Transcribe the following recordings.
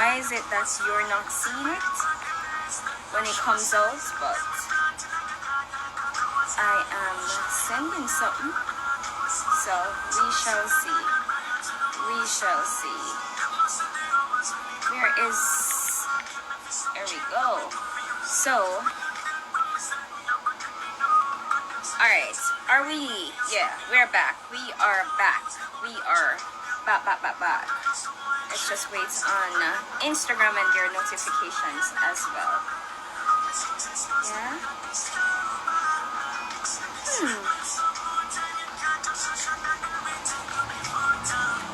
why is it that you're not seeing it when it comes out? But I am sending something, so we shall see. We shall see. Where is... There we go. So, alright, are we... Yeah, we're back. We are back. We are back. Let's just wait on Instagram and their notifications as well. Yeah?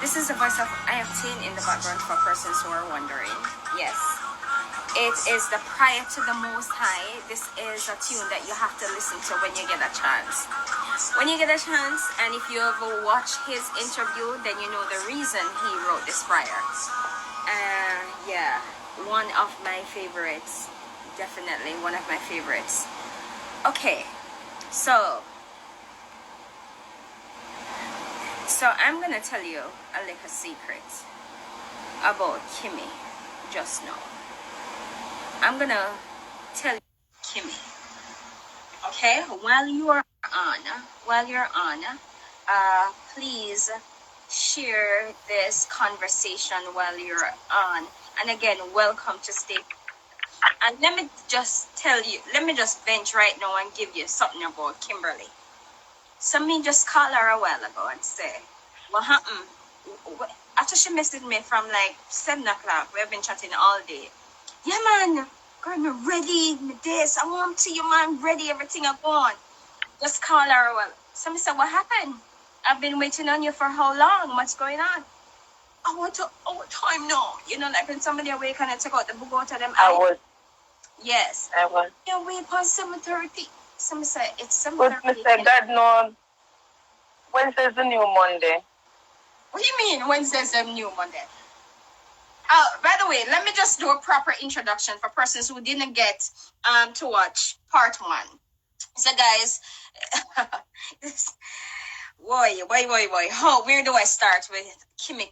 This is the voice of I have seen in the background for persons who are wondering. Yes. It is the Prayer to the Most High. This is a tune that you have to listen to when you get a chance. When you get a chance, and if you ever watch his interview, then you know the reason he wrote this prayer. Yeah, one of my favorites. Definitely one of my favorites. Okay, so I'm gonna tell you a little secret about Kimmy just now. I'm gonna tell you, Kimmy, okay, while you're on, please share this conversation while you're on. And again, welcome to Stay. And let me just vent right now and give you something about Kimberly. So me just call her a while ago and say, what happened? After she messaged me from like 7 o'clock, we have been chatting all day. Yeah, man, girl, me ready, me this. I want to see you, man, ready, everything I want. Just call her a while. So me said, what happened? I've been waiting on you for how long? What's going on? I want time now. You know, like when somebody awake and I take out the book out of them. I was. Yes. I was. Yeah, wait past 7:30. So me say, it's 7:30. But me say, God no, Wednesday's the new Monday. What do you mean Wednesday's the new Monday? By the way, let me just do a proper introduction for persons who didn't get to watch part 1. So guys, boy. Where do I start with Kimmy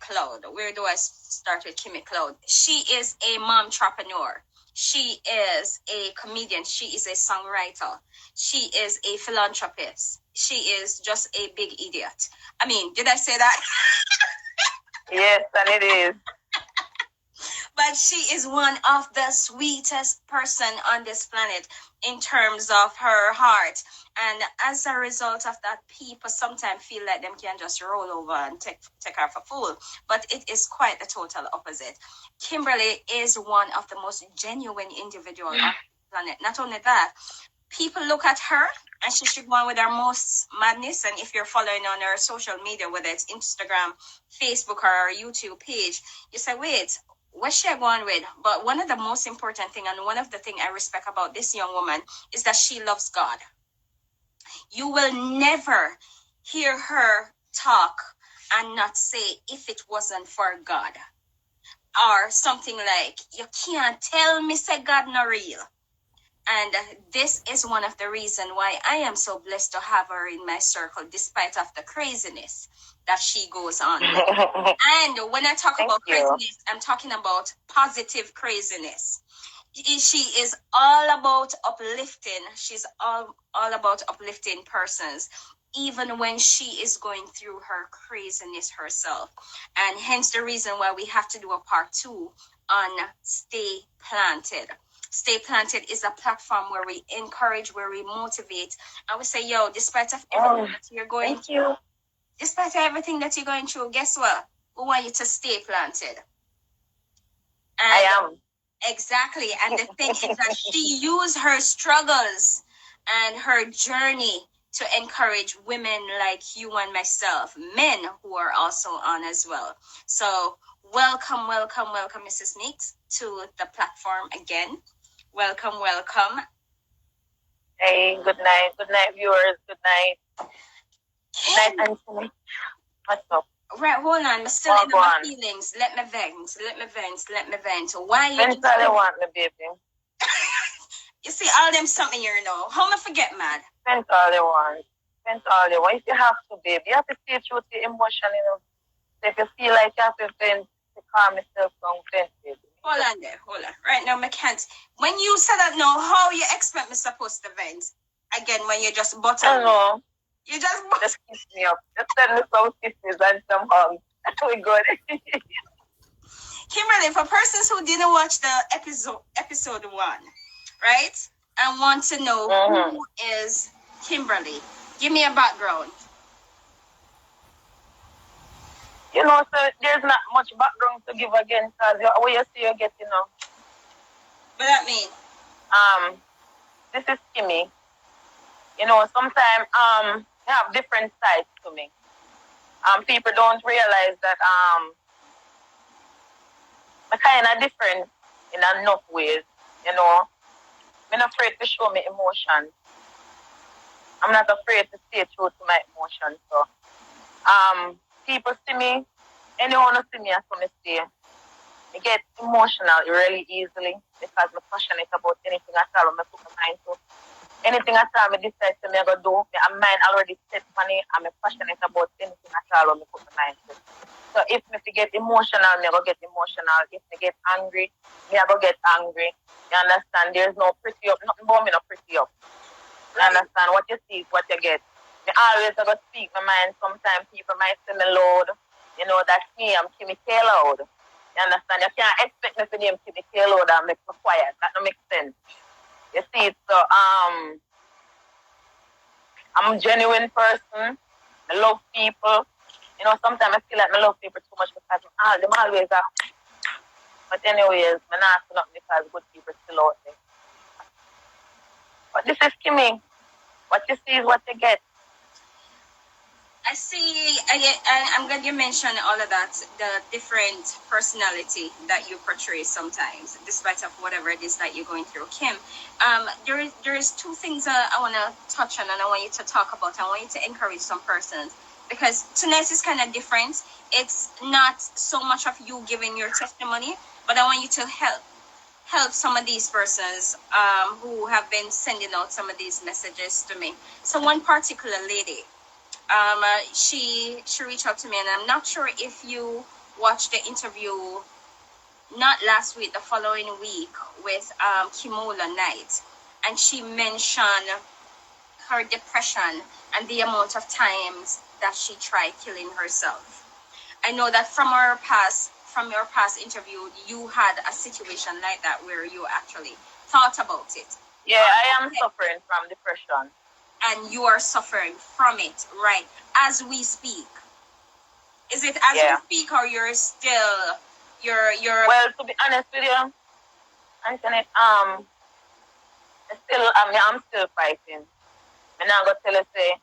Cloud? She is a momtrepreneur. She is a comedian. She is a songwriter. She is a philanthropist. She is just a big idiot. I mean, did I say that? Yes, and it is. But she is one of the sweetest person on this planet in terms of her heart. And as a result of that, people sometimes feel like them can just roll over and take her for fool. But it is quite the total opposite. Kimberly is one of the most genuine individuals on the planet. Not only that, people look at her and she should go on with her most madness. And if you're following on her social media, whether it's Instagram, Facebook, or her YouTube page, you say, wait, what's she going with? But one of the most important thing, and one of the thing I respect about this young woman, is that she loves God. You will never hear her talk and not say, if it wasn't for God. Or something like, you can't tell me say God not real. And this is one of the reasons why I am so blessed to have her in my circle, despite of the craziness that she goes on with. And when I talk about craziness, I'm talking about positive craziness. She is all about uplifting. She's all about uplifting persons, even when she is going through her craziness herself. And hence the reason why we have to do a part 2 on Stay Planted. Stay Planted is a platform where we encourage, where we motivate. I would say, yo, despite of everything that you're going through, despite everything that you're going through, guess what? We want you to stay planted. And I am. Exactly. And the thing is that she used her struggles and her journey to encourage women like you and myself, men who are also on as well. So welcome, Mrs. Meeks, to the platform again. Welcome. Hey, good night, viewers. Good night. Good night, Anthony. What's up? Right, hold on. I'm still in my feelings. Let me vent. Why you? Vent all you want, me baby. You see, all them something you know. How am I forget, mad? Vent all you want. If you have to, baby, you have to feel through the emotion, you know. So if you feel like you have to vent, to calm yourself down, vent, baby. Hold on there, hold on. Right now, I can't. When you said that, no, how you expect me supposed to vent? Again, when you just butter I me. know. You just Just kiss me up. Just send me some kisses and some hugs. We good. Kimberly, for persons who didn't watch the episode 1, right? And want to know who is Kimberly. Give me a background. You know, so there's not much background to give again because what you see, you get, you know. What that mean? This is Kimmy. You know, sometimes they have different sides to me. People don't realize that I'm kind of different in enough ways. You know, I'm not afraid to show my emotions. I'm not afraid to stay true to my emotions. So, people see me, anyone who see me as I say, I get emotional really easily because I'm passionate about anything at all. I put my mind to anything at all. I decide to me I go do. My mind already set on it. I'm passionate about anything at all. I put my mind to. So if me get emotional, me go get emotional. If me get angry, me I go get angry. You understand? There's no pretty up. Nothing about me no pretty up. You understand? What you see is what you get. Me always go speak my mind. Sometimes people might say me loud. You know, that's me. I'm Kimmy K loud. You understand? You can't expect me to name Kimmy K loud and make me quiet. That don't make sense. You see, so I'm a genuine person. I love people. You know, sometimes I feel like I love people too much because them always are. But anyways, I'm not nothing because good people still out there. But this is Kimmy. What you see is what you get. I see. I'm glad you mentioned all of that. The different personality that you portray sometimes, despite of whatever it is that you're going through. Kim, there is two things I want to touch on, and I want you to talk about. I want you to encourage some persons because tonight is kind of different. It's not so much of you giving your testimony, but I want you to help some of these persons who have been sending out some of these messages to me. So one particular lady, she reached out to me, and I'm not sure if you watched the interview, not last week, the following week with Kimola Knight, and she mentioned her depression and the amount of times that she tried killing herself. I know that from your past interview, you had a situation like that where you actually thought about it. Yeah, I am suffering from depression. And you are suffering from it, right, as we speak. Is it as we speak, or you're still you're Well, to be honest with you, Antoinette, I'm still fighting. I'm not gonna tell you say,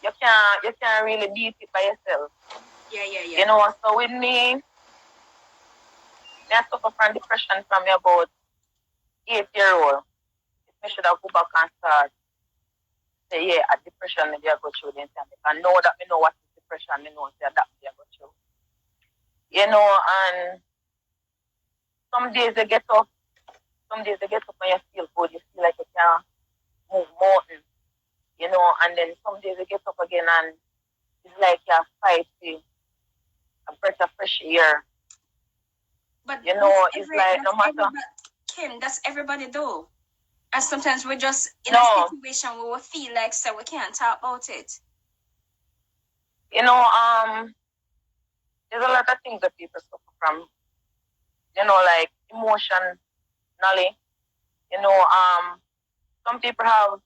you can't really beat it by yourself. Yeah. You know, so with me, I suffer from depression from about 8-year-old. I should have go back and start say, yeah, a depression maybe I go through the time. I know that I know what is depression, I know that I go through. You know, and some days they get up, and you feel good, you feel like you can move mountains, you know, and then some days you get up again and it's like you're fighting a breath of fresh air. But you know, it's like no matter. Kim, that's everybody though. And sometimes we're just in a situation where we feel like so we can't talk about it. You know, there's a lot of things that people suffer from. You know, like emotionally. You know, some people have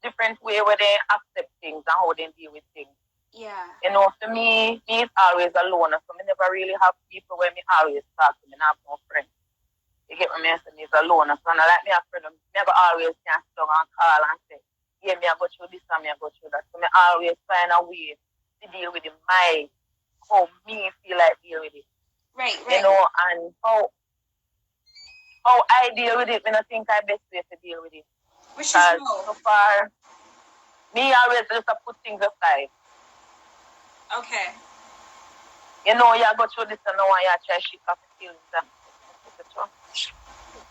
different way where they accept things and how they deal with things. Yeah. You know, for me it's always alone. So I never really have people where me always talk to me. I have no friends. You get what I mean? Me is alone. So I like me a friend. I never always can sit down and call and say, yeah, me I go through this and me I go through that. So I always find a way to deal with it. How me feel like deal with it. Right. You know, and how I deal with it, I think I best way to deal with it. Which is how? So far, me always just put things aside. Okay. You know, you go through this and now you try to shake off the feelings and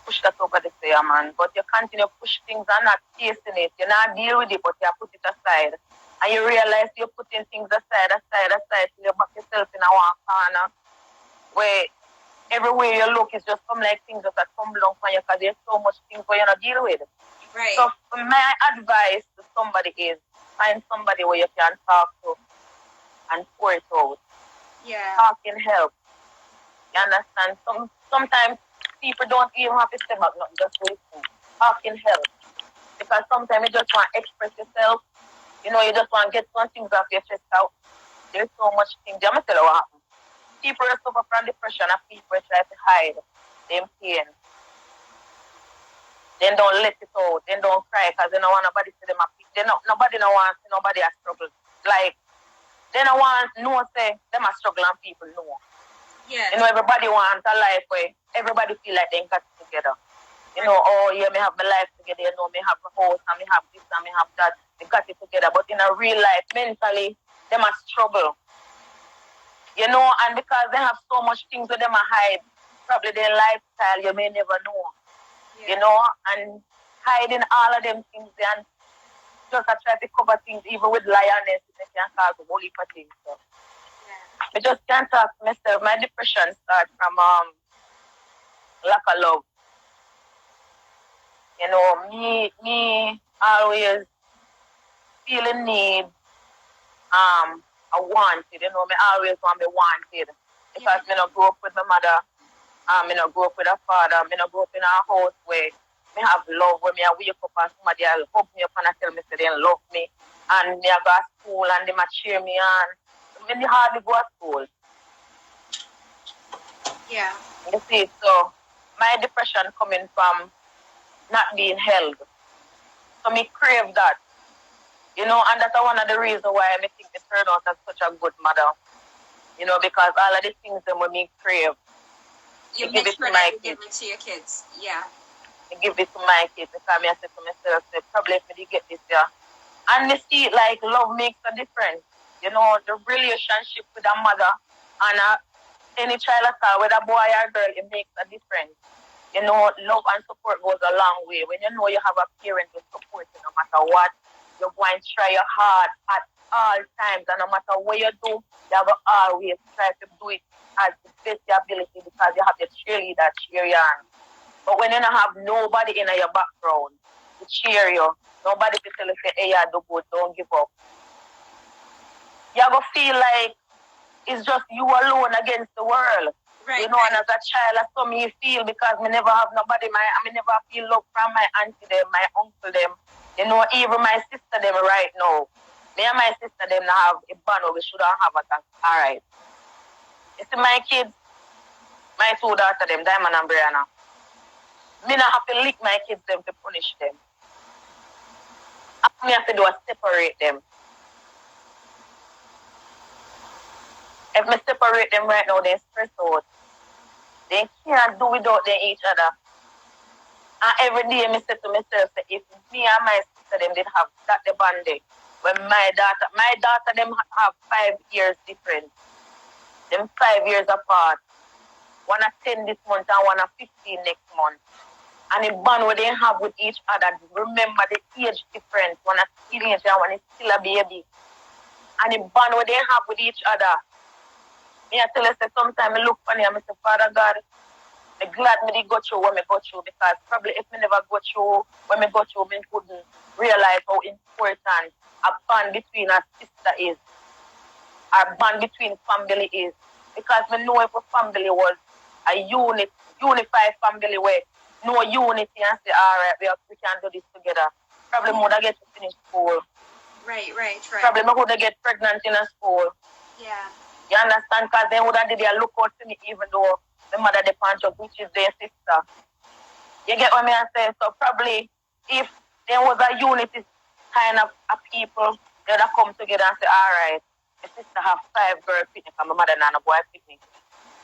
push that over the there, man. But you continue to push things and not facing it. You not deal with it, but you put it aside. And you realize you're putting things aside, till you back yourself in a one corner where everywhere you look is just some like things that come along for you because there's so much things for you to deal with. Right. So my advice to somebody is find somebody where you can talk to and pour it out. Yeah. Talking help. You understand? Sometimes people don't even have to step up, not just listen. Talking help. Because sometimes you just want to express yourself. You know, you just want to get some things off your chest out. There's so much things. I'm going to tell you what happens. People who suffer from depression and people try to hide them pain. Then don't let it out. Then don't cry because they don't want nobody to see them happy. Nobody don't want to see nobody has struggle. Like, they don't want no say them a struggle and people know. Yeah. You know, everybody wants a life where everybody feel like they got it together. You know, oh yeah, me have my life together, you know, me have my house and me have this and me have that. They got it together. But in a real life, mentally, they must struggle. You know, and because they have so much things that they must hide, probably their lifestyle, you may never know. Yeah. You know, and hiding all of them things and just try to cover things, even with lioness, they can cause a whole heap of things. So. Yeah. I just can't talk to myself. My depression starts from lack of love. You know, me always feeling need, I wanted, you know, me always want to be wanted. Because me not grow up with my mother, me not grow up with a father, me not grow up in a house where me have love, where me I wake up and somebody will hug me up and tell me they love me. And me I go to school and they might cheer me on. Me hardly go to school. Yeah. You see, so my depression coming from not being held. So me crave that. You know, and that's one of the reasons why I think me turn out as such a good mother. You know, because all of the things that we crave, you give it to my kids. Give it to your kids. Yeah. I give it to my kids because I said to myself, probably if me get this, yeah. And me see like love makes a difference. You know, the relationship with a mother and any child at all, whether boy or girl, it makes a difference. You know, love and support goes a long way. When you know you have a parent who supports you no matter what, you're going to try your hard at all times. And no matter what you do, you have to always try to do it as the best your ability because you have your cheerleader cheer you on. But when you don't have nobody in your background to cheer you, nobody to tell you, say, hey, you do good, don't give up. You're going to feel like it's just you alone against the world. Right, you know, right. And as a child, that's how me feel because me never have nobody. I never feel love from my auntie them, my uncle them. You know, even my sister them right now. Me and my sister them have a band where we shouldn't have it. All right. You see my kids, my two daughters them, Diamond and Brianna. Me not have to lick my kids them to punish them. All me have to do is separate them. If me separate them right now, they stress out. They can't do without them each other. And every day I say to myself, if me and my sister them did have that the bonding, when my daughter them have 5 years difference. Them 5 years apart. One at 10 this month and one at 15 next month. And the bond what they have with each other, remember the age difference. One at teenager and one is still a baby. And the bond what they have with each other. Me I tell you, sometimes I look funny and I say, Father God, I'm glad me did go through what me go through because probably if me never go through what me go through, me wouldn't realize how important a bond between a sister is. A bond between family is. Because me know if a family was a unified family where no unity and say, all right, we can do this together. Probably me would get to finish school. Right. Probably me would get pregnant in a school. Yeah. You understand? Because they would have did their look out to me even though the mother the punch up, which is their sister. You get what I say? So probably if there was a unity kind of a people, they would have come together and say, all right, my sister have 5 girl picnic and my mother and a boy picnic.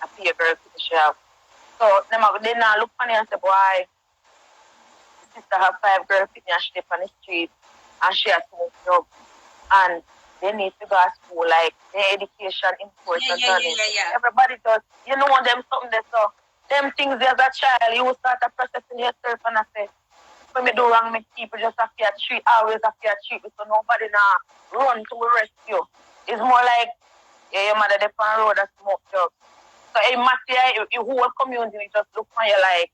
I see a girl picnic she have. So they now look funny and say, boy, my sister have 5 girl picnic and she live on the street and she has smoke drugs. And they need to go to school, like their education important. Yeah. Everybody does. You know them something there. So them things as a child, you will start processing yourself and I say, when me do wrong, me people just have to treat, always have to treat me, so nobody now run to a rescue. It's more like, yeah, your mother the on road that smoke drugs. So it matter, your whole community just look for you like,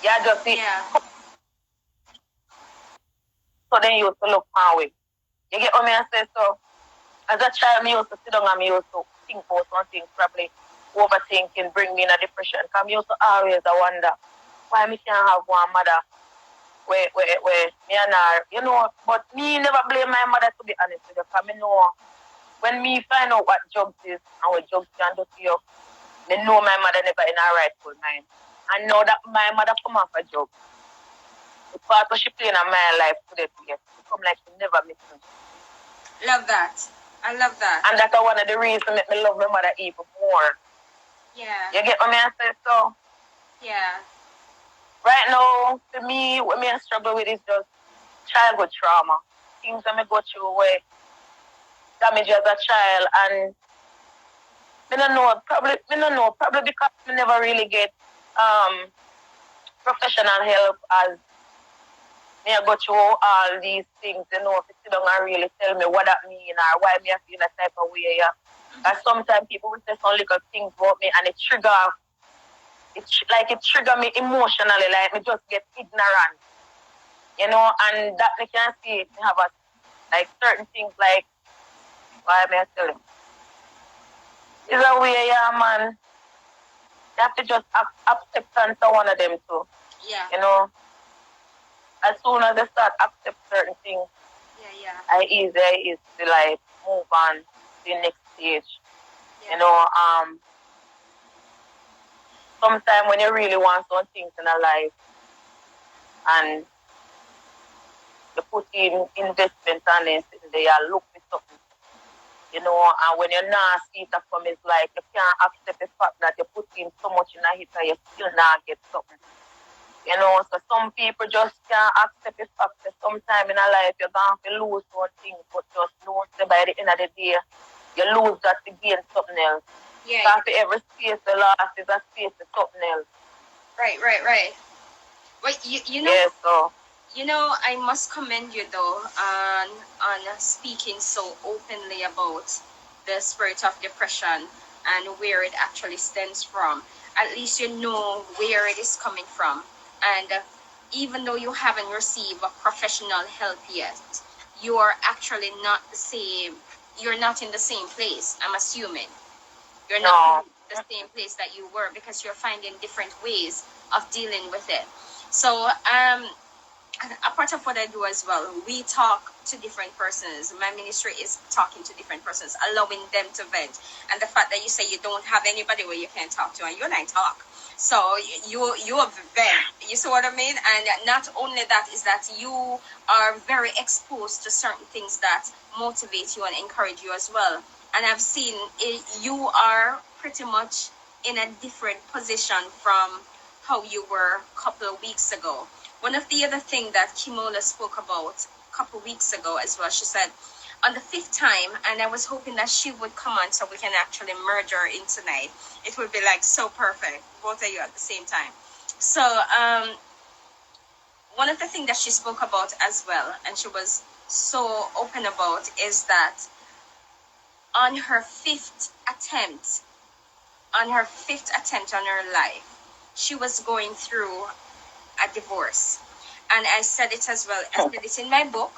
yeah, just it. Yeah. So then you used to look my way. You get what me I say? So as a child, me used to sit down and me used to think about something, probably overthinking, bring me in a depression. Because me used to always wonder why me can't have one mother where me and her, you know, but me never blame my mother, to be honest with you, because me know when me find out what drugs is and what drugs can do to you, me know my mother never in her rightful mind. I know that my mother come off a job. The part what she playing in my life today, it come like she never miss me. Love that. I love that. And that's one of the reasons make me love my mother even more. Yeah. You get what I say? So yeah. Right now, to me, what me I struggle with is just childhood trauma. Things that me go through where damage as a child, and me don't know, probably because me never really get professional help as me I go through all these things, you know, if you sit down and really tell me what that mean or why me I feel that type of way, yeah. Because sometimes people will say some little things about me and it trigger me emotionally, like me just get ignorant. You know, and that me can see it, me have a like certain things like why may I tell him? It's a way, yeah, man. You have to just accept one of them too. Yeah. You know, as soon as they start accept certain things, I easy to like move on to the next stage. Yeah. You know, sometimes when you really want some things in a life and you put in investment on it, they are look for something. You know, and when you're not see it from, it's like you can't accept the fact that you put in so much in a hit and you still not get something. You know, so some people just can't accept the fact that sometime in a life you're going to lose one thing, but just know that by the end of the day, you lose that to gain something else. Yeah. So after every space the loss is a space for something else. Right. Wait, you know. Yeah, so. You know, I must commend you though on speaking so openly about the spirit of depression and where it actually stems from. At least you know where it is coming from. And even though you haven't received a professional help yet, you are actually not the same. You're not in the same place, I'm assuming. You're not in the same place that you were because you're finding different ways of dealing with it. So, a part of what I do as well, we talk to different persons. My ministry is talking to different persons, allowing them to vent. And the fact that you say you don't have anybody where you can talk to, and you and I talk. So you vent. You see what I mean? And not only that is that you are very exposed to certain things that motivate you and encourage you as well. And I've seen it, you are pretty much in a different position from how you were a couple of weeks ago. One of the other things that Kimola spoke about a couple weeks ago as well, she said, on the 5th time, and I was hoping that she would come on so we can actually merge her in tonight. It would be like so perfect, both of you at the same time. So one of the things that she spoke about as well, and she was so open about, is that on her 5th attempt on her life, she was going through a divorce. And I said it as well. I said it in my book.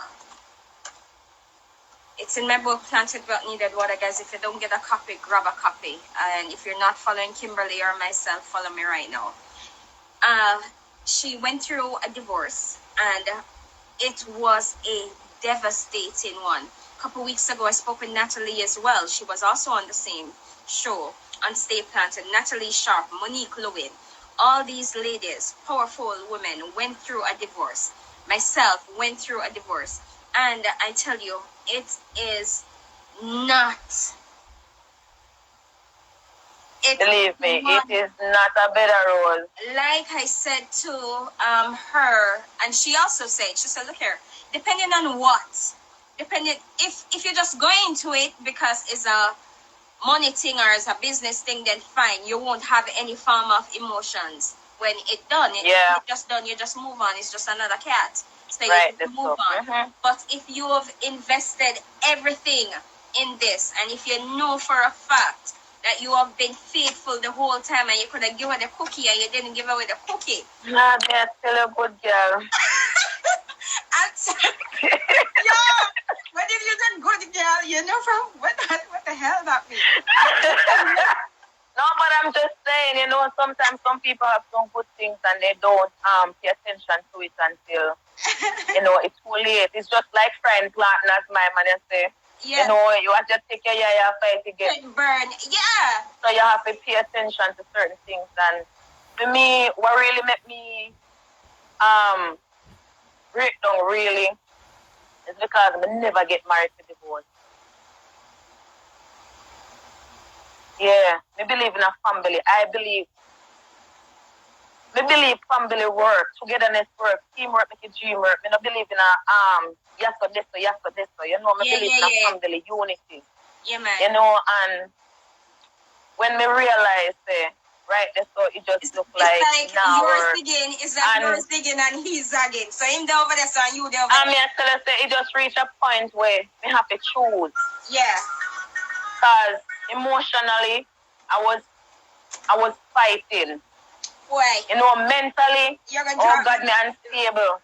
It's in my book, Planted Wealth Needed Water. Guys, if you don't get a copy, grab a copy. And if you're not following Kimberly or myself, follow me right now. She went through a divorce, and it was a devastating one. A couple weeks ago, I spoke with Natalie as well. She was also on the same show on Stay Planted. Natalie Sharp, Monique Lewin. All these ladies, powerful women, went through a divorce. Myself went through a divorce. And I tell you, it is not. Believe me, it is not a better role. Like I said to her, and she also said, she said, look here, depending on what, if you're just going into it because it's a money thing or as a business thing, then fine, you won't have any form of emotions. when it done, it just done, you just move on. It's just another cat. So you move on. But if you have invested everything in this, and if you know for a fact that you have been faithful the whole time, and you could have given the cookie and you didn't give away the cookie. Nah, they're still a good girl. Yeah, what did you do, good girl? You know from what the hell that means? No, but I'm just saying, you know, sometimes some people have some good things and they don't pay attention to it until, you know, it's too late. It's just like friend planting, as my man say. Yeah. You know, you have to take care of your fight to get burn. Yeah. So you have to pay attention to certain things. And for me, what really made me break down really is because I never get married to divorce. Yeah, I believe in a family. I believe family work, togetherness work, teamwork make a dream work. I don't believe in a yes or this or yes or this or, you know, I believe in a family unity. Yeah, man. You know, and when me realize right, so it just look like now yours digging is that yours digging and he's zagging. So him there over there, so you there over there. I mean, I tell you, it just reach a point where me have to choose. Yeah. Because emotionally, I was fighting. Why? You know, mentally, oh God, me unstable.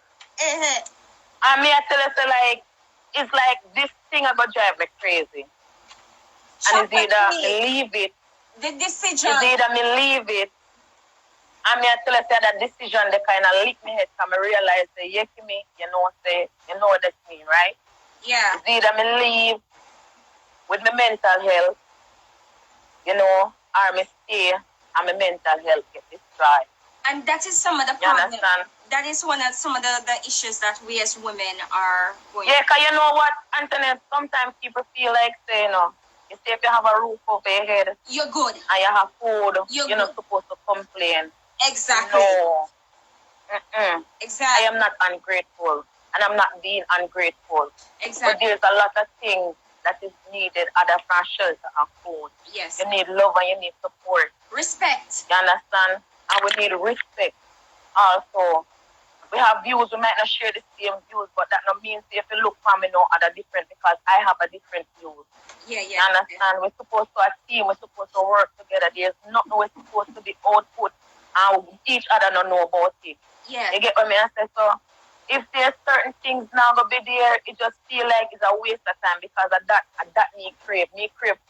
I mean, I tell you, so like, it's like this thing about drive me crazy. And it's either me leave it. The decision. It's either me leave it. I mean, I tell you, say that decision, they kind of lick me head, because I realize, say, yeah, me, you know what that mean, right? Yeah. It's either me leave with my mental health, you know, or me stay and my mental health get destroyed. And that is some of the problems. You understand? That is some of the issues that we as women are going through. Yeah, because you know what, Antoinette, sometimes people feel like, say, you know, you say if you have a roof over your head, you're good. And you have food, you're not supposed to complain. Exactly. No. Exactly. I am not ungrateful, and I'm not being ungrateful. Exactly. But there's a lot of things that is needed other than shelter and food. Yes. You need love and you need support. Respect. You understand? And we need respect also. We have views, we might not share the same views, but that not means if you look for me no other different, because I have a different view. Yeah. You understand? We're supposed to a team, we're supposed to work together. There's nothing we're supposed to be output and each other don't know about it. Yeah. You get what I say? So if there's certain things now gonna be there, it just feel like it's a waste of time, because of that me crave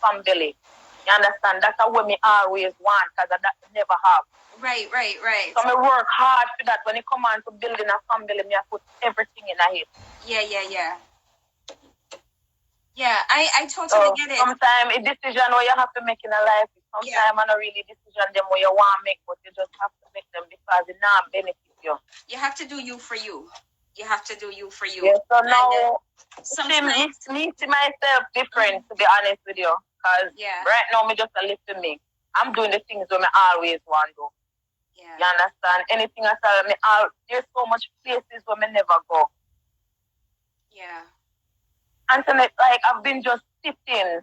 family. You understand? That's what me always want, because of that never have. Right. So me work hard for that. When it come on to building a family, me I put everything in a hit. Yeah. Yeah, I totally get it. Sometimes a decision where you have to make in a life, sometimes not really decision them where you want to make, but you just have to make them because it not benefit you. You have to do you for you. You have to do you for you. Yeah, so now, me see myself different, to be honest with you. Because right now, me just a live to me. I'm doing the things that I always want to do. Yeah. You understand? Anything at all, there's so much places where I never go. Yeah. Antoinette, like, I've been just sitting.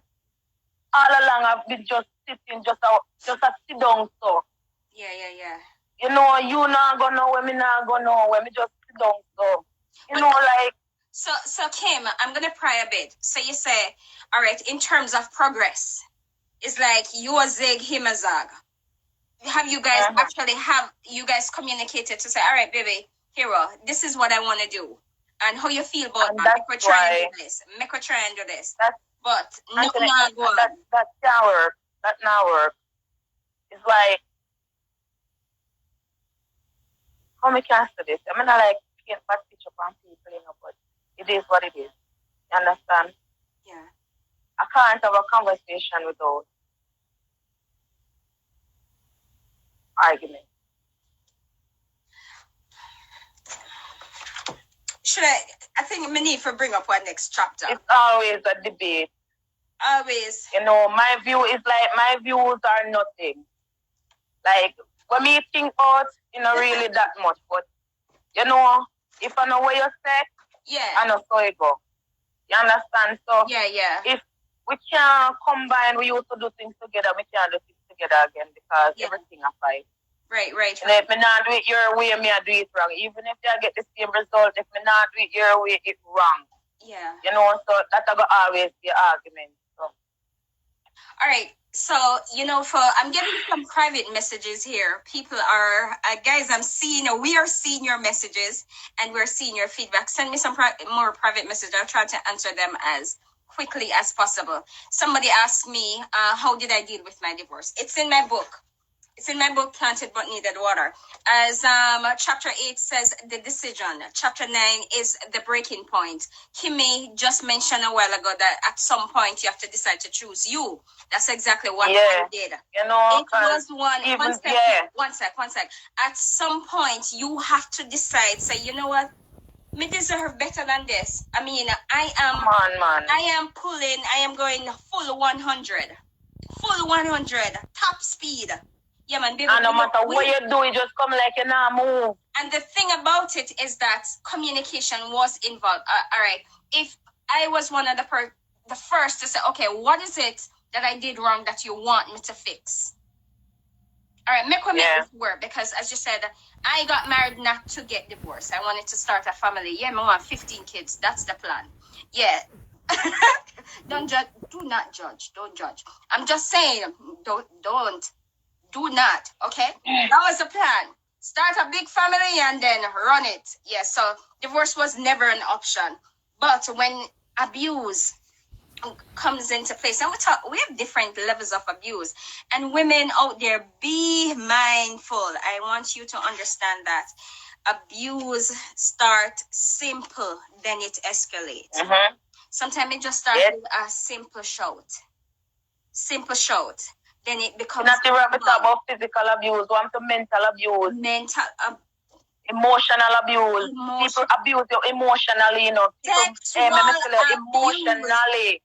All along, I've been just sitting, just a sit down, so. Yeah. You know, you not gonna know where me not gonna know, where me just sit down, so. You know, like. So Kim, I'm gonna pry a bit. So you say, all right, in terms of progress, it's like you a zig, him a zag. Have you guys you guys communicated to say, all right, baby, hero, this is what I want to do, and how you feel about that? Make we try and do this. But nothing not go on. That can't work. That not work. It's like, how me can say this? I mean, I like paint bad picture from people, you know, but it is what it is. You understand? Yeah. I can't have a conversation without argument. I think we need to bring up our next chapter. It's always a debate. Always. You know, my view is like, my views are nothing. Like, when me think out, you know, really that much. But, you know, if I know where you say, I know so it go. You understand? So, if we can't combine, we used to do things together, we can't do things together again, because everything a fight. Right. And if me not do it your way, me I do it wrong. Even if I get the same result, if me not do it your way, it's wrong. Yeah. You know, so that's always the argument. So. All right. So, I'm getting some private messages here. People are, guys, we are seeing your messages and we're seeing your feedback. Send me some more private messages. I'll try to answer them as quickly as possible. Somebody asked me, how did I deal with my divorce? It's in my book. It's in my book, Planted But Needed Water. As chapter 8 says, the decision. Chapter 9 is the breaking point. Kimmy just mentioned a while ago that at some point you have to decide to choose you. That's exactly what I did. You know, it was one sec. At some point, you have to decide, say, you know what? Me deserve better than this. I mean, I am going full 100. Full 100. Top speed. Yeah, man. Baby, and no matter what you do, it just come like you not move. And the thing about it is that communication was involved. All right. If I was one of the first to say, okay, what is it that I did wrong that you want me to fix? All right, make this work, because as you said, I got married not to get divorced. I wanted to start a family. Yeah, I want 15 kids. That's the plan. Yeah. Don't judge. Do not judge. Don't judge. I'm just saying, do not. Okay? That was the plan. Start a big family and then run it. Yeah, so divorce was never an option. But when abuse comes into place, and we have different levels of abuse, and women out there, be mindful. I want you to understand that abuse start simple, then it escalates. Sometimes it just starts with a simple shout, then it becomes not about physical abuse, one to mental abuse, emotional abuse. People abuse you emotionally, emotionally.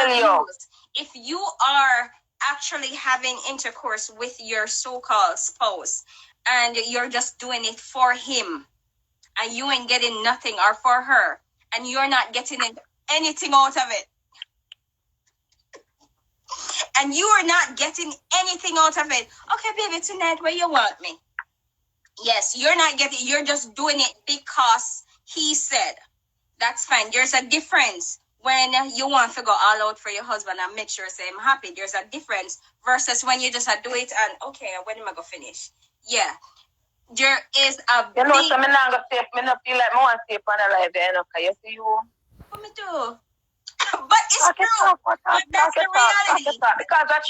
Abuse. If you are actually having intercourse with your so-called spouse and you're just doing it for him and you ain't getting nothing, or for her and you're not getting anything out of it, and you are not getting anything out of it, okay, baby, tonight where you want me? Yes, you're just doing it because he said. That's fine. There's a difference when you want to go all out for your husband and make sure say I'm happy. There's a difference versus when you just do it and okay, when am I gonna finish? Yeah. There is a so me not gonna say, me not feel like I want to stay on the life there, you see you. What me do? But it's true. That's the reality. Because it's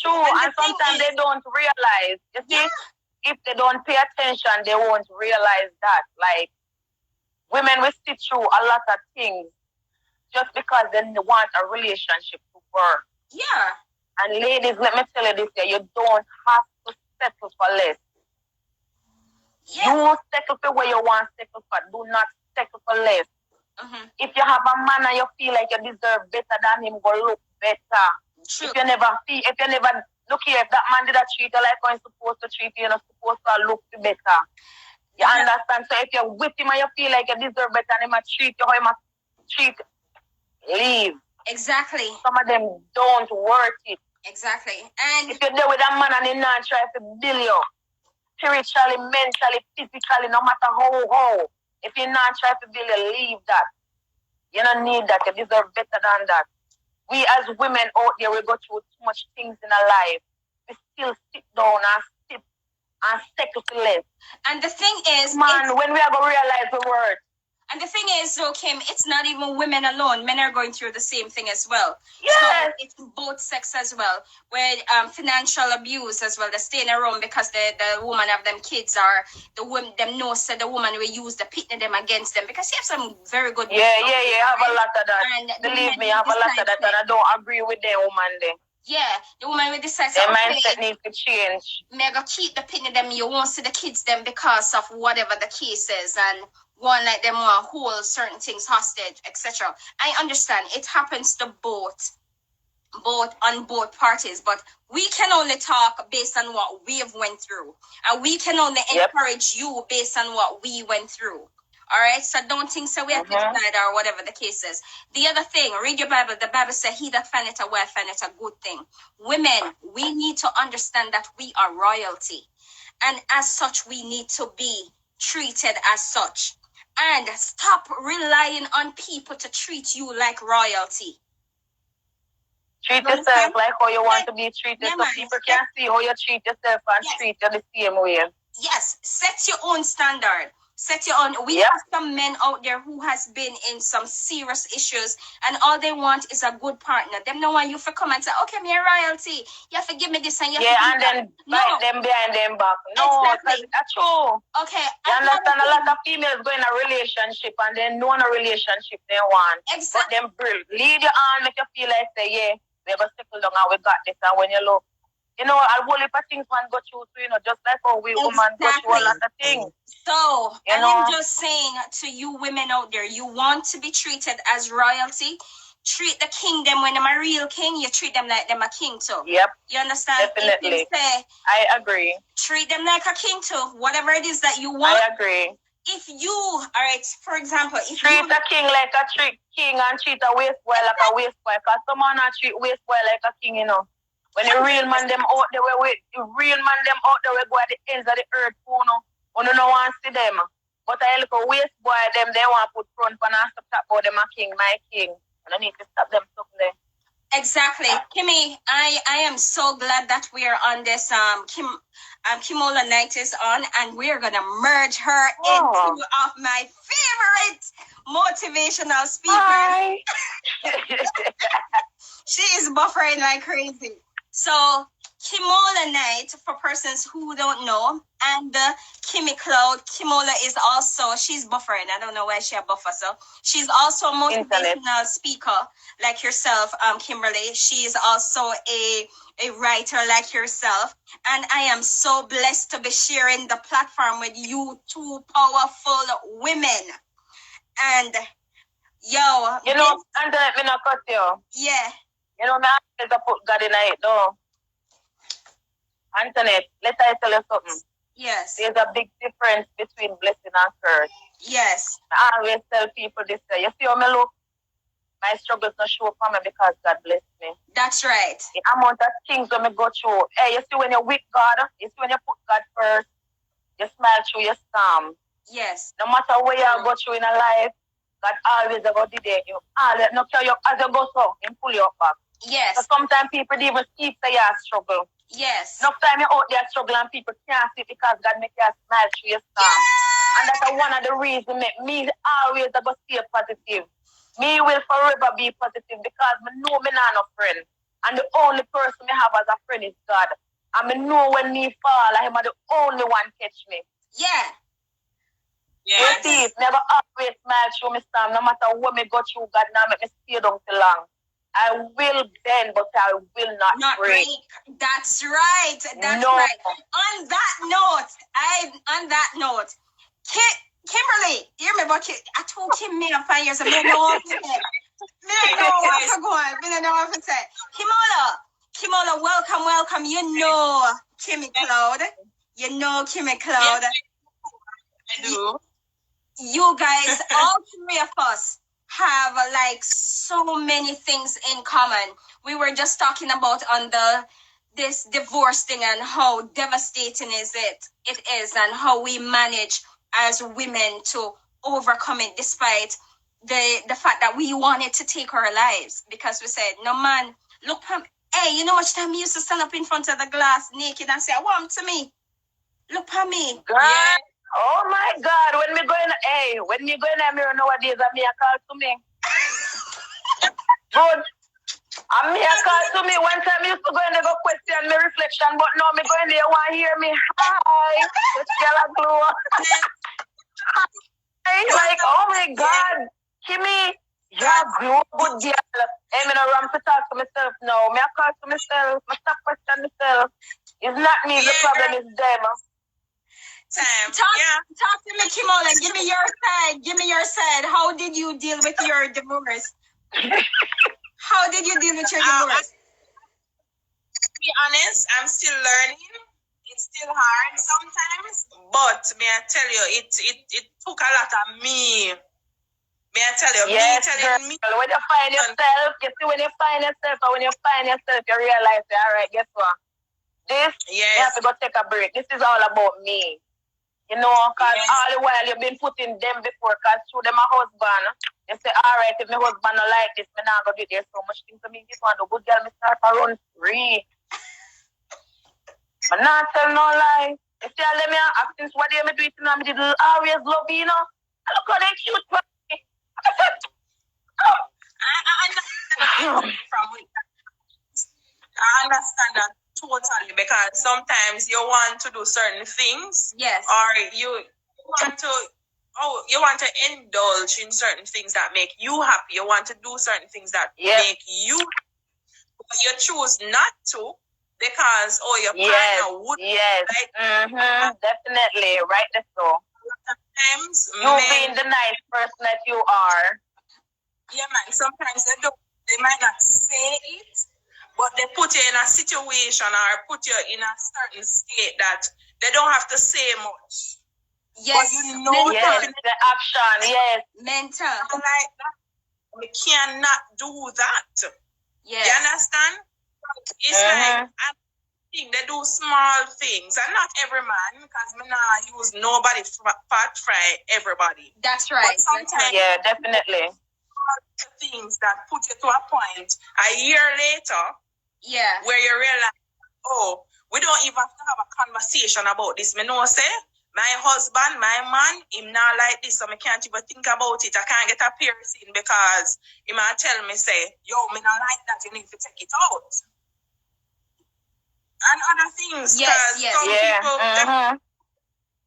true. And sometimes they don't realize. You see, if they don't pay attention, they won't realize that. Like, women will sit through a lot of things just because they want a relationship to work. Yeah. And ladies, let me tell you this here, you don't have to settle for less. Yeah. You settle for what you want to settle for. Do not settle for less. If you have a man and you feel like you deserve better than him, go look better. True. If you never look here, if that man did a treat you like how he's supposed to treat you, you're not supposed to look better. You understand? So if you're with him and you feel like you deserve better and him treat you how he must treat, leave. Exactly. Some of them don't worth it. Exactly. And if you're there with a man and he not try to build you spiritually, mentally, physically, no matter how. If you not try to build you, leave that. You don't need that. You deserve better than that. We as women out there, we go through too much things in our life. We still sit down and sit and settle for less. And the thing is, man, when we are going to realize the word. And the thing is, though, Kim, it's not even women alone. Men are going through the same thing as well. Yes. So it's both sex as well. With financial abuse as well. They stay in a room because the woman have them kids, or the woman them know said the woman will use the pitting them against them, because you have some very good. Yeah. I have a lot of that. And believe me, I have a lot of that, and I don't agree with the woman there. Yeah, the woman will decide their mindset needs to change. Mega keep the pitting them. You won't see the kids them because of whatever the case is, and one like them want hold certain things hostage, etc. I understand it happens to both on both parties, but we can only talk based on what we have went through, and we can only encourage you based on what we went through. All right, so don't think so we have to decide or whatever the case is. The other thing, read your Bible. The Bible says, "He that findeth a wife findeth a good thing." Women, we need to understand that we are royalty, and as such, we need to be treated as such. And stop relying on people to treat you like royalty. Treat yourself like how you want to be treated, so people can see how you treat yourself and treat you the same way. Yes, set your own standard. Set your own. We have some men out there who has been in some serious issues, and all they want is a good partner. Them no want you to come and say, "Okay, me a royalty. You have to give me this and you have to give me that." And then bite them behind them back. No, exactly. That's true. Okay. You understand? A lot of females go in a relationship and they know in a relationship they want. Exactly. But them lead you on, make you feel like say, yeah, we ever settle down and we got this. And when you look, you know, a whole heap of things man go through, so, you know, just like how we women go through a lot of things. So, I'm just saying to you women out there, you want to be treated as royalty, treat the kingdom when I'm a real king, you treat them like them a king too. Yep. You understand? Definitely. I agree. Treat them like a king too, whatever it is that you want. I agree. If you, all right, for example, if treat a king like a king and treat a waste boy like a waste boy, because someone not treat waste boy like a king, you know. When the real man them out there, go at the ends of the earth, you no want to see them. But I look at waste boy, them they want to put front and stop talk about them a king, my king. And I need to stop them something there. Exactly. Kimmy, I am so glad that we are on this Kimola night is on, and we're gonna merge her into one of my favorite motivational speakers. She is buffering like crazy. So Kimola night, for persons who don't know, and Kimmy Cloud, Kimola is also, she's buffering. I don't know why she a buffer. So she's also a motivational speaker like yourself, Kimberly. She is also a writer like yourself. And I am so blessed to be sharing the platform with you two powerful women. And yo, you know, and me not cut you. Yeah. You know, me always put God in it though. Antoinette, let I tell you something. Yes. There's a big difference between blessing and curse. Yes. I always tell people this. You see how me look? My struggles not show for me because God blessed me. That's right. The amount of things when me go through. Hey, you see when you're with God, you see when you put God first, you smile through your storm. Yes. No matter where you go through in a life, God always about to there. You always no care you as you go so, and pull you back. Yes. So sometimes people even see say you struggle. Yes. Enough time you're out there struggling and people can't see because God make you smile through your storm. Yeah. And that's one of the reasons make me always go stay positive. Me will forever be positive because I know me not no friend. And the only person I have as a friend is God. And I know when me fall, I am the only one catch me. Yeah. Yes. You see, never always smile through my storm. No matter what me go through, God now make me stay down too long. I will bend, but I will not break. That's right. That's right. On that note, Kimberly, you remember I told Kim me 5 years ago. I don't know what to say. I don't know what to say. Kimola, welcome. You know Kimmy Cloud. Yes, I do. You guys, all three of us have like so many things in common. We were just talking about on this divorce thing and how devastating it is and how we manage as women to overcome it despite the fact that we wanted to take our lives because we said, no man, look, hey, you know how much time we used to stand up in front of the glass naked and say, I want to me. Look at me. God. Yeah. Oh my God, when me go in the mirror nowadays, I call to me. Good. And me call to me. One time I used to go in there go question my reflection, but now me go in there want to hear me. Hi. This girl a glow. Like, oh my God. Kimmy, you're glow good girl. Hey, me no ram to talk to myself now. Me call to myself. Me stop question myself. It's not me, the problem is them. Talk to me, Kimola. Give me your side. How did you deal with your divorce? How did you deal with your divorce? To be honest, I'm still learning. it's still hard sometimes. But may I tell you, it took a lot of me. May I tell you, yes, me telling me. When you find yourself, you see when you find yourself, and when you find yourself, you realize, all right, guess what? This, you have to go take a break. This is all about me. You know, because all the while you've been putting them before, because through them a husband, they say, all right, if my husband don't like this, me not go do it. There's so much things to me. This one, the good girl, me start to run free. But not tell no lie. You tell them, since what day me do it, I did always love you, you know. I look how they cute for me. I understand that totally, because sometimes you want to do certain things. Yes. Or you want to indulge in certain things that make you happy. You want to do certain things that make you happy. But you choose not to because your partner would definitely right there. So sometimes you being the nice person that you are. Yeah, man. Sometimes they might not say it, but they put you in a situation or put you in a certain state that they don't have to say much. Yes, but you know, yes, the action, yes. Mental. Like that. We cannot do that. Yes. You understand? It's like, I think they do small things. And not every man, because me not use nobody fat fry everybody. That's right. But sometimes, yeah, definitely. Things that put you to a point a year later, where you realize, oh, we don't even have to have a conversation about this. Me know say my husband, my man, him not like this, so me can't even think about it. I can't get a piercing because he might tell me say, yo, me not like that. You need to take it out. And other things, because some people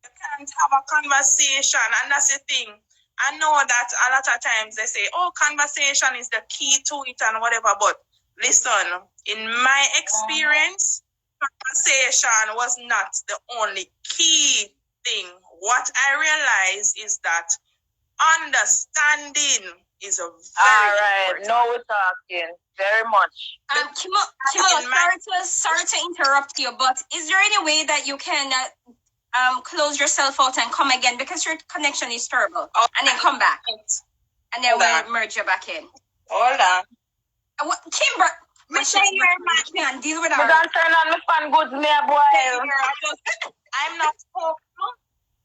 you can't have a conversation, and that's the thing. I know that a lot of times they say, oh, conversation is the key to it and whatever, but listen, in my experience, conversation was not the only key thing. What I realized is that understanding is a very important. Now we're talking very much. Kimo, sorry to interrupt you, but is there any way that you can close yourself out and come again, because your connection is terrible, and then come back, and then we'll merge you back in. Hold on. Kimber, we can't deal with that. We don't turn on my fan goods, me a boy. I'm not home.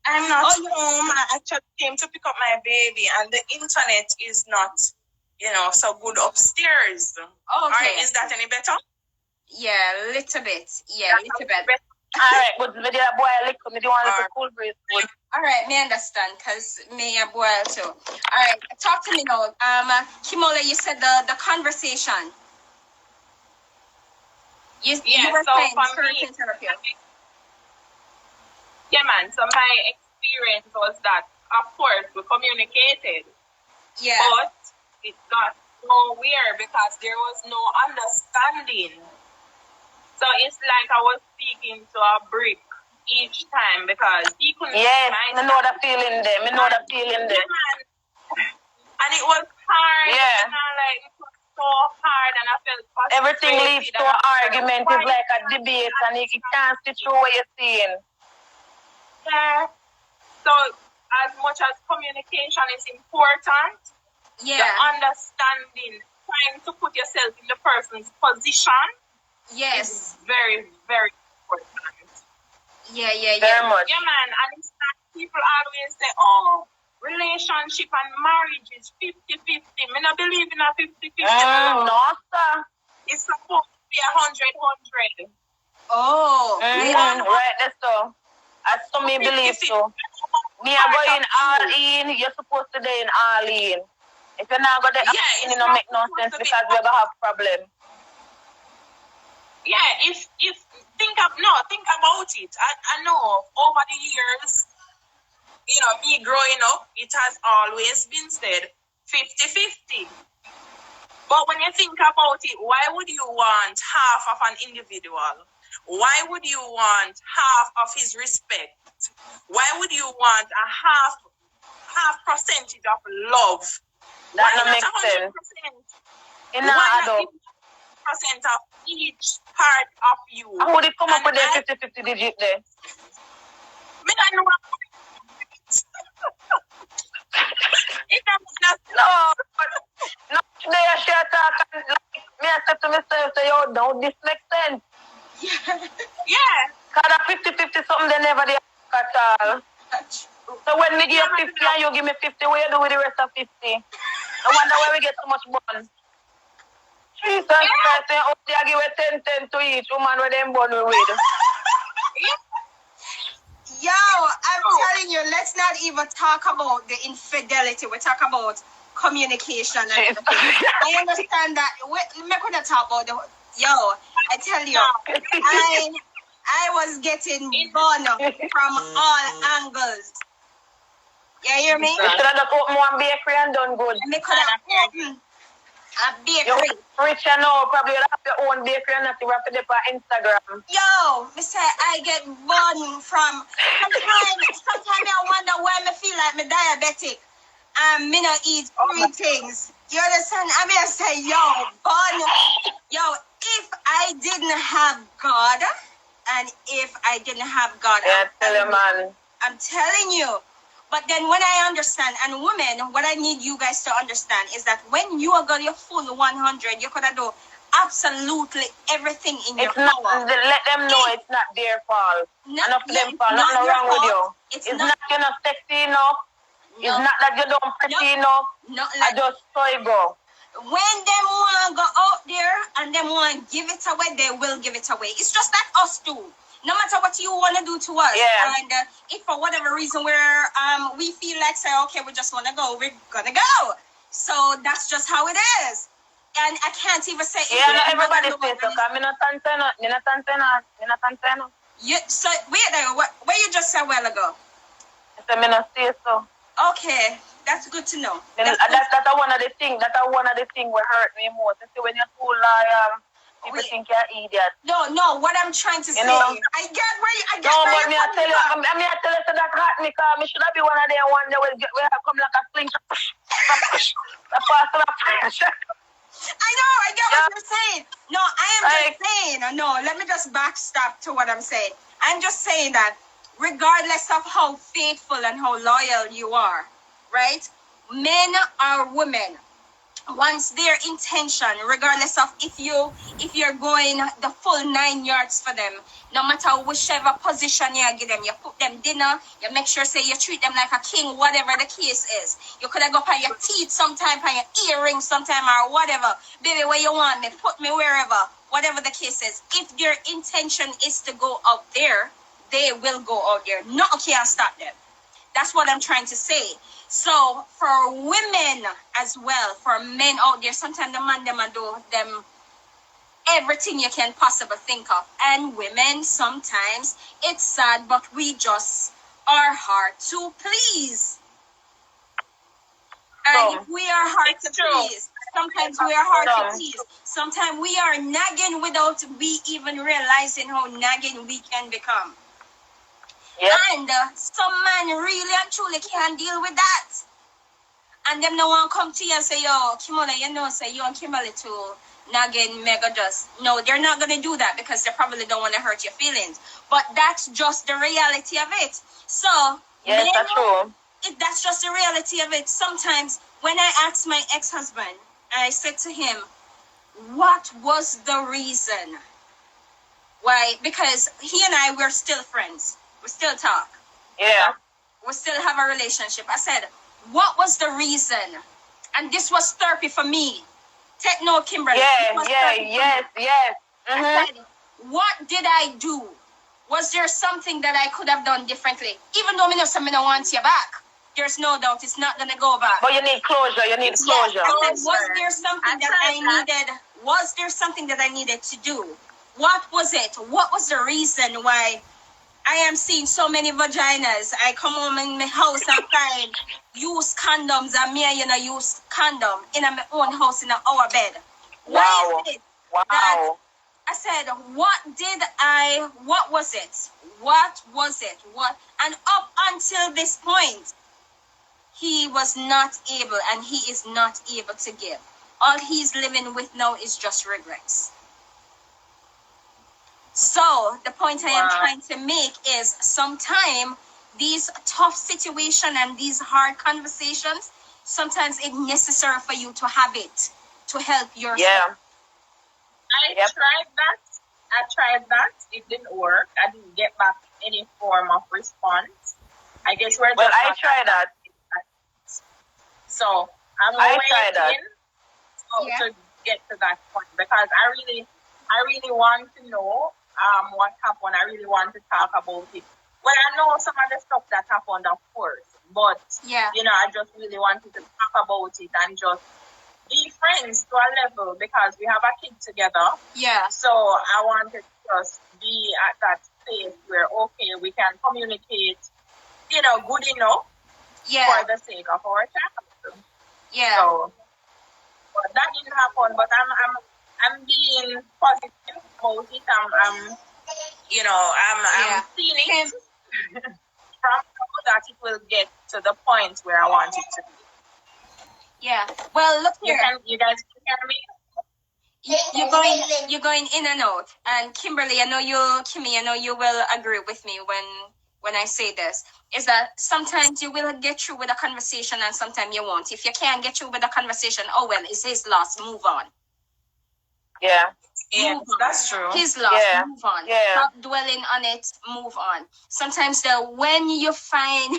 I'm not home. I actually came to pick up my baby, and the internet is not, so good upstairs. Okay. Right, is that any better? Yeah, a little bit. Yeah, a little bit. All right, but me a boy me do want a cool breeze food. All right, me understand, because me a boy too. All right, talk to me now. Kimola, you said the conversation. You were so saying, for me, yeah, man. So my experience was that, of course, we communicated. Yeah. But it got nowhere because there was no understanding. So it's like I was speaking to a brick each time because he couldn't. Yes, I know that feeling there. And it was hard. Yeah. It was so hard, and I felt frustrated. Everything leads to an argument. It's like a debate, and you can't see through what you're seeing. Yeah. So as much as communication is important, the understanding, trying to put yourself in the person's position, is very, very important. Yeah. Very much. Yeah, man. And it's like people always say, oh, relationship and marriage is 50-50. Me not believe in a 50-50. No, sir. It's supposed to be 100-100. Oh. Right, that's so. As some me believe so. Me are going all in, you're supposed to be in all in. If you're not going to it don't make no sense because we're going to have problem. Yeah, if think about it. I know over the years, me growing up, it has always been said 50-50. But when you think about it, why would you want half of an individual? Why would you want half of his respect? Why would you want a half percentage of love? That don't make sense. Why not 50% of each part of you. How would it come up And with the 50-50 digit there? Me not know it just No, but no, today I share talk and like me I said to myself, say, yo, don't this make sense? yeah. Cause that 50-50 something they never did at all. So when me give you 50 and you give me 50, what you do with the rest of 50? I wonder why we get so much bun. Jesus Christ, oh, they give you 10 to each woman where them bun with. Yo, I'm telling you, let's not even talk about the infidelity. We talk about communication and everything. I understand that. We could talk about the. Yo, I tell you, I was getting burned from all angles. You hear me? You should have just opened one bakery and done good. And me could have opened a bakery. You're rich and now, probably you have your own bakery and not you have to do on Instagram. Yo, me say I get burned from sometimes I wonder why me feel like me diabetic and me not eat three things. You understand? I mean I say, yo, if I didn't have God and if I didn't have God, I'm telling you. But then when I understand, and women, what I need you guys to understand is that when you are got your full 100, you could do absolutely everything in your power. Let them know it's not their fault. Enough of them fault. Nothing wrong with you. It's not you're not sexy enough. No. It's not that you don't pretty enough. I just so you go. When them want to go out there and them want to give it away, they will give it away. It's just like us too. No matter what you want to do to us, and if for whatever reason we feel like say, okay, we just want to go, we're gonna go. So that's just how it is. And I can't even say. Yeah, not everybody says so. Cause me not Tantana. You so wait there. What you just said a while ago? I said me not say so. Okay, that's good to know. That's one of the things. That one of the things will hurt me most. You see, when you're too loyal. People think you're an idiot. No, what I'm trying to say, know, I get where you but me I tell you so that hurt me, because me should have been one of them one day will come like a slingshot. I know, I get what you're saying. No, I am just saying, no, let me just backstop to what I'm saying. I'm just saying that regardless of how faithful and how loyal you are, right? Men or women, once their intention, regardless of if you're going the full 9 yards for them, no matter whichever position you give them, you put them dinner, you make sure say you treat them like a king, whatever the case is. You could have go on your teeth sometime, on your earrings sometime, or whatever. Baby, where you want me, put me wherever, whatever the case is. If their intention is to go out there, they will go out there. Nothing can stop them. That's what I'm trying to say. So for women as well, for men out there, sometimes the man them do them everything you can possibly think of. And women, sometimes it's sad, but we just are hard to please. And if we are hard to please, sometimes we are hard to please. Sometimes we are nagging without we even realizing how nagging we can become. Yep. And some man really and truly can't deal with that. And them no one come to you and say, yo, Kimola, you know, say you and Kimberly too nagging mega just. No, they're not going to do that because they probably don't want to hurt your feelings. But that's just the reality of it. So, yes, that's true. That's just the reality of it. Sometimes when I asked my ex-husband, I said to him, what was the reason? Why? Because he and I, we're still friends. We still talk. Yeah. We still have a relationship. I said, what was the reason? And this was therapy for me. Take note, Kimberly. Yes. Mm-hmm. I said, what did I do? Was there something that I could have done differently? Even though I don't want you back, there's no doubt it's not going to go back. But you need closure. I said, was there something that I needed? Was there something that I needed to do? What was it? What was the reason why I am seeing so many vaginas? I come home in my house and find use condoms and me and use condom in my own house in our bed. Wow. Why is it that I said, what was it? What? And up until this point, he was not able and he is not able to give. All he's living with now is just regrets. So the point I am trying to make is sometimes these tough situations and these hard conversations, sometimes it's necessary for you to have it to help yourself. Yeah. I tried that. It didn't work. I didn't get back any form of response. I guess we're just I tried that. So I'm waiting to get to that point because I really want to know what happened. I really want to talk about it. Well, I know some of the stuff that happened, of course, but I just really wanted to talk about it and just be friends to a level because we have a kid together. Yeah. So I wanted to just be at that space where we can communicate, good enough for the sake of our child. Yeah. So but that didn't happen. But I'm being positive about it. I'm seeing it from that it will get to the point where I want it to be. Yeah. Well, look here. You guys can hear me? You're going in and out. And Kimberly, Kimmy, I know you will agree with me when I say this, is that sometimes you will get through with a conversation and sometimes you won't. If you can't get through with a conversation, oh well, it's his loss, move on. Yeah. Yeah, that's true. His loss, move on. Yeah. Stop dwelling on it, move on. Sometimes when you find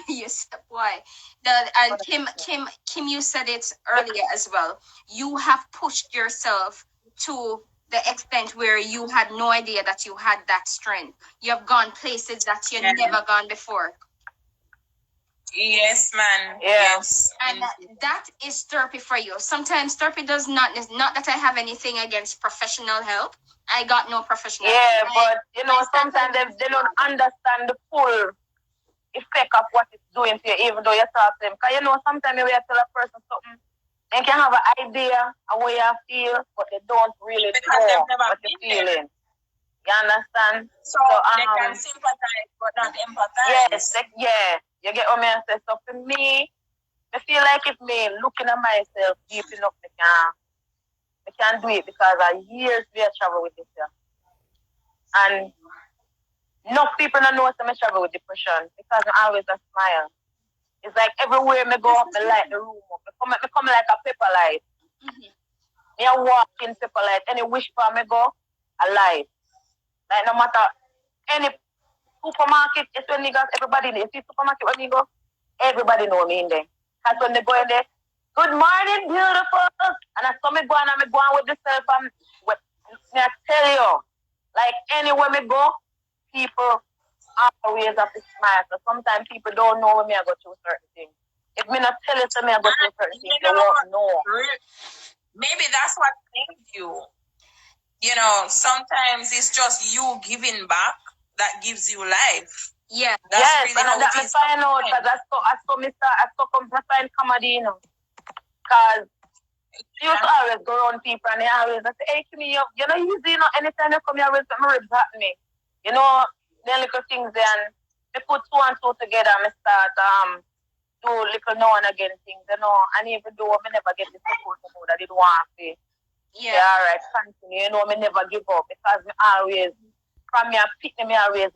and Kim, you said it earlier as well. You have pushed yourself to the extent where you had no idea that you had that strength. You have gone places that you never gone before. Yes, man. Yeah. Yes. And that is therapy for you. Sometimes therapy does not that I have anything against professional help. I got no professional help. Yeah, but sometimes they don't understand the full effect of what it's doing to you, even though you talk to them. Because sometimes you tell a person something, they can have an idea of what you feel, but they don't really know what you're feeling. You understand? So they can sympathize but not empathize. Yes, you get what I say. So for me, I feel like if me looking at myself deep enough, I can do it because I years we travel with this. And enough people don't know I travel with depression because I always a smile. It's like everywhere I go, I light the room up. I come like a pepper light. Me I walk in pepper light. Any wish for me go, I light. Like no matter any supermarket, it's when niggas, everybody in there. See supermarket when you go, everybody know me in there. Because when they go in there, good morning, beautiful. And I saw me go on with the self and I tell you, like anywhere me go, people always have to smile. So sometimes people don't know when me I go through certain things. If me not tell you to me I go through certain things, they won't know. Maybe that's what saves you. Sometimes it's just you giving back that gives you life. Yeah. That's really and that I find out because I saw come to find comedy, Because you used to always go around people and they always say, hey, Kimmy, easy, anytime you come here, always my ribs at me. The little things then, me put two and two together and me start do little now and again things, and even though I never get the support that I didn't want to. Yeah, all right, continue. Me never give up because me always, from me, I pick me always